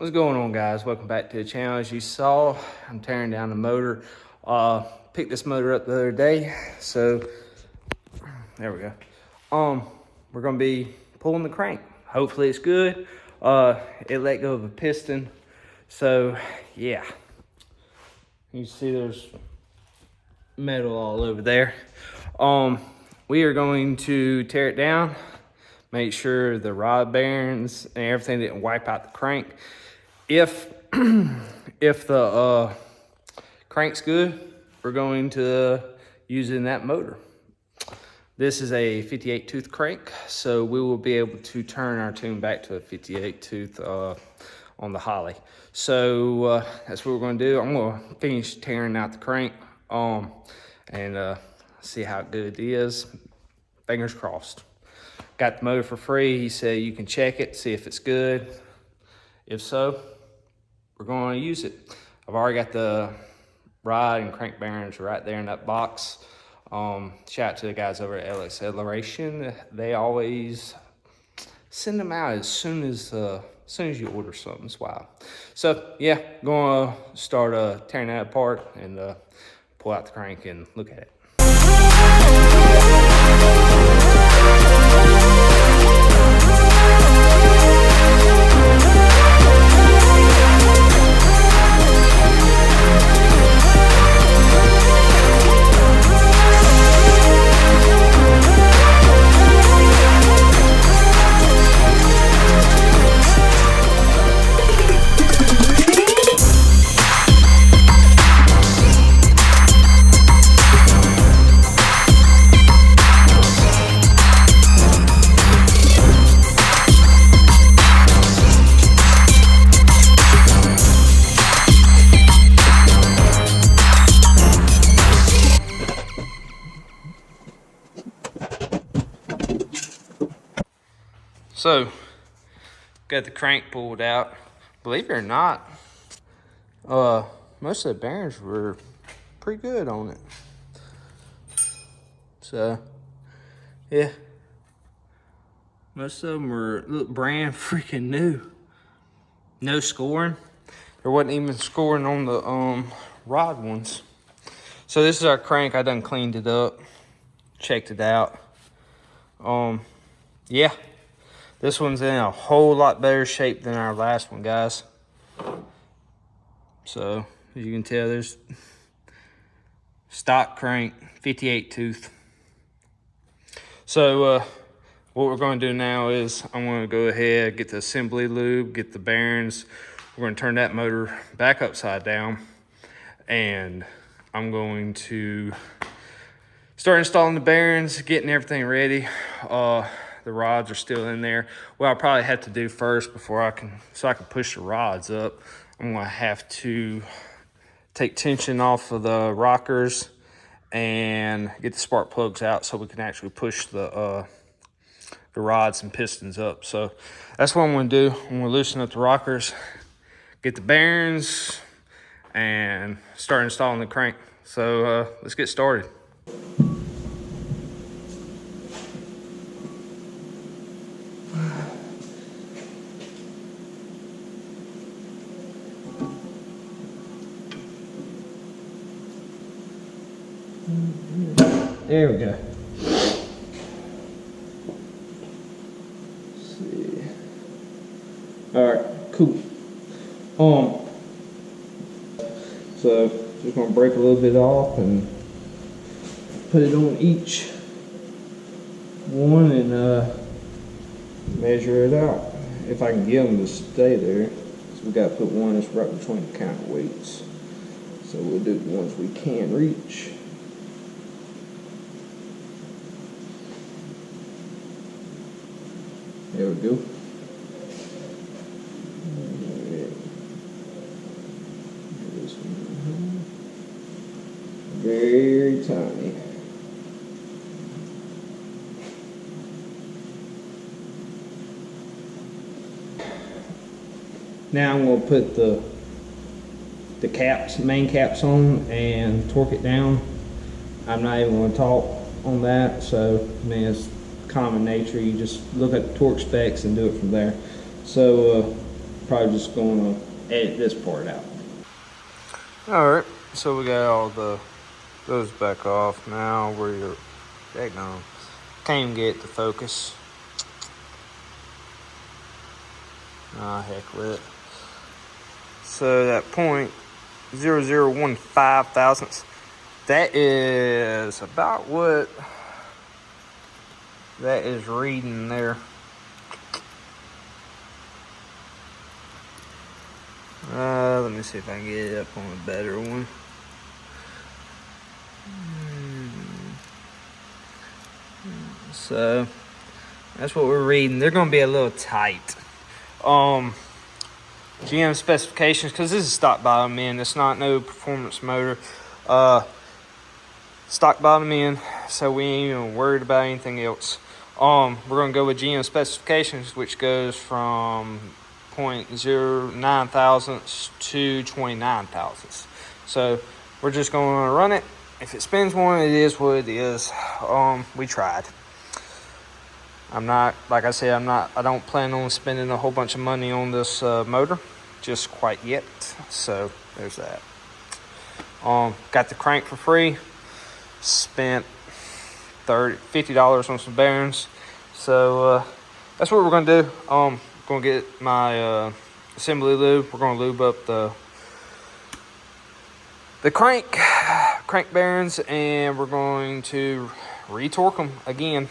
What's going on, guys? Welcome back to the channel. As you saw, I'm tearing down the motor. Picked this motor up the other day, so there we go. We're gonna be pulling the crank. Hopefully it's good. It let go of a piston, so yeah. You see there's metal all over there. We are going to tear it down, make sure the rod bearings and everything didn't wipe out the crank. If the crank's good, we're going to use it in that motor. This is a 58 tooth crank, so we will be able to turn our tune back to a 58 tooth on the Holley. So that's what we're going to do. I'm going to finish tearing out the crank and see how good it is. Fingers crossed. Got the motor for free. He said you can check it, see if it's good. If so, we're going to use it. I've already got the rod and crank bearings right there in that box. Shout out to the guys over at LX Acceleration. They always send them out as soon as you order something. It's wild. So yeah, going to start tearing that apart and pull out the crank and look at it. So, got the crank pulled out. Believe it or not, most of the bearings were pretty good on it. So, yeah. Most of them were brand freaking new. No scoring. There wasn't even scoring on the rod ones. So this is our crank. I done cleaned it up, checked it out. Yeah. This one's in a whole lot better shape than our last one, guys. So, as you can tell, there's stock crank, 58 tooth. So, what we're going to do now is I'm going to go ahead, get the assembly lube, get the bearings. We're going to turn that motor back upside down. And I'm going to start installing the bearings, getting everything ready. The rods are still in there. What I'll probably have to do first before I can push the rods up, I'm gonna have to take tension off of the rockers and get the spark plugs out so we can actually push the rods and pistons up. So that's what I'm gonna do. I'm gonna loosen up the rockers, get the bearings, and start installing the crank. So let's get started. There we go. Let's see. All right, cool. So just gonna break a little bit off and put it on each one and measure it out. If I can get them to stay there. So we gotta put one that's right between the counterweights. So we'll do the ones we can reach. There we go. Very tiny. Now I'm going to put the caps, main caps on and torque it down. I'm not even going to talk on that, so I mean it's common nature. You just look at the torque specs and do it from there. So probably just going to edit this part out. All right, so we got all those back off. Now we're can't even get it to focus. Ah, heck with it. So that 0.0015 thousandths, that is about what that is reading there. Let me see if I can get it up on a better one. So that's what we're reading. They're going to be a little tight. GM specifications, because this is stock bottom end. It's not no performance motor. Stock bottom end, so we ain't even worried about anything else. We're going to go with GM specifications, which goes from 0.09 thousandths to 29 thousandths. So we're just going to run it. If it spins one, it is what it is. We tried. I'm not, like I said, I don't plan on spending a whole bunch of money on this motor just quite yet. So there's that. Got the crank for free. Spent $50 on some bearings. So that's what we're gonna do. Gonna get my assembly lube. We're gonna lube up the crank bearings, and we're going to retorque them again.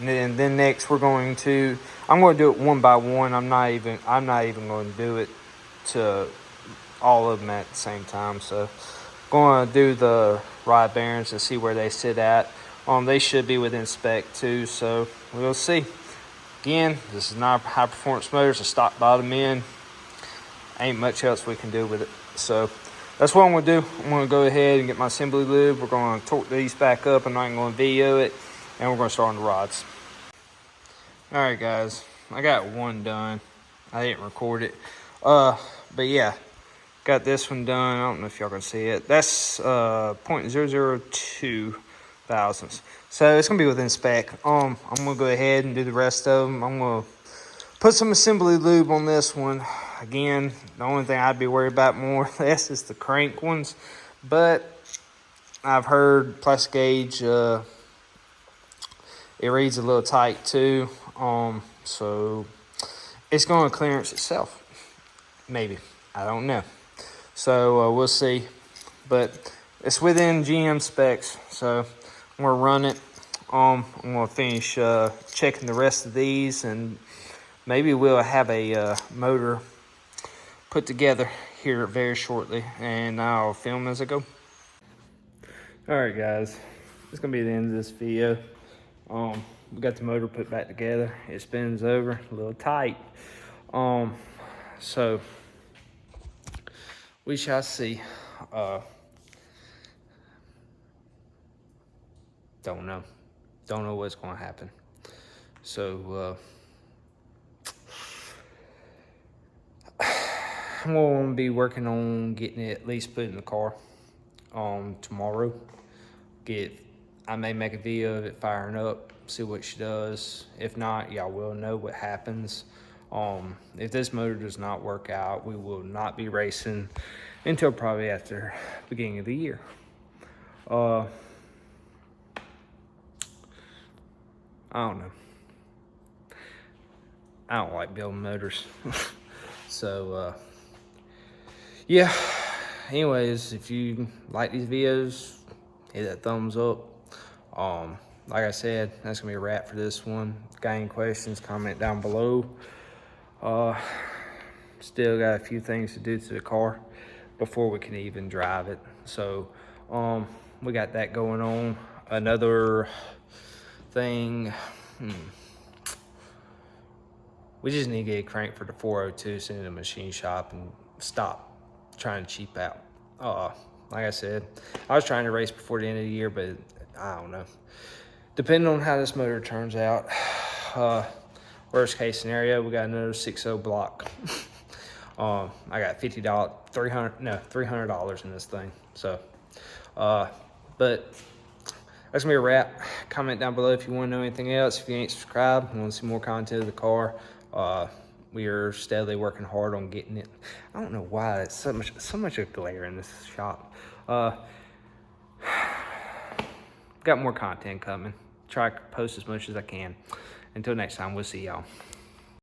And then next we're going to, I'm going to do it one by one. I'm not even going to do it to all of them at the same time. So going to do the rod bearings and see where they sit at. They should be within spec too, so we'll see. Again, this is not a high performance motor. It's a stock bottom end. Ain't much else we can do with it. So that's what I'm going to do. I'm going to go ahead and get my assembly lube. We're going to torque these back up. I'm not even going to video it. And we're going to start on the rods. All right, guys. I got one done. I didn't record it. But yeah, got this one done. I don't know if y'all can see it. That's 0.002 thousandths. So it's going to be within spec. I'm going to go ahead and do the rest of them. I'm going to put some assembly lube on this one. Again, the only thing I'd be worried about more or less is the crank ones. But I've heard plastic gauge, it reads a little tight too. So it's going to clearance itself. Maybe. I don't know. So we'll see. But it's within GM specs. So I'm going to run it. I'm going to finish checking the rest of these, and maybe we'll have a motor put together here very shortly, and I'll film as I go. All right, guys, it's gonna be the end of this video. We got the motor put back together. It spins over a little tight. So we shall see. Don't know what's gonna happen. So we'll be working on getting it at least put in the car tomorrow. I may make a video of it firing up, see what she does. If not, y'all will know what happens. If this motor does not work out, we will not be racing until probably after beginning of the year. I don't know. I don't like building motors. So, yeah. Anyways, if you like these videos, hit that thumbs up. Like I said, that's gonna be a wrap for this one. Got any questions, comment down below. Still got a few things to do to the car before we can even drive it. So, we got that going on. Another thing, we just need to get a crank for the 402, send it to the machine shop, and stop trying to cheap out. Like I said, I was trying to race before the end of the year, but I don't know. Depending on how this motor turns out, worst case scenario, we got another 6.0 block. I got $300 in this thing. So, but that's gonna be a wrap. Comment down below if you want to know anything else. If you ain't subscribed and want to see more content of the car, we are steadily working hard on getting it. I don't know why it's so much of glare in this shop. Got more content coming. Try to post as much as I can. Until next time, we'll see y'all.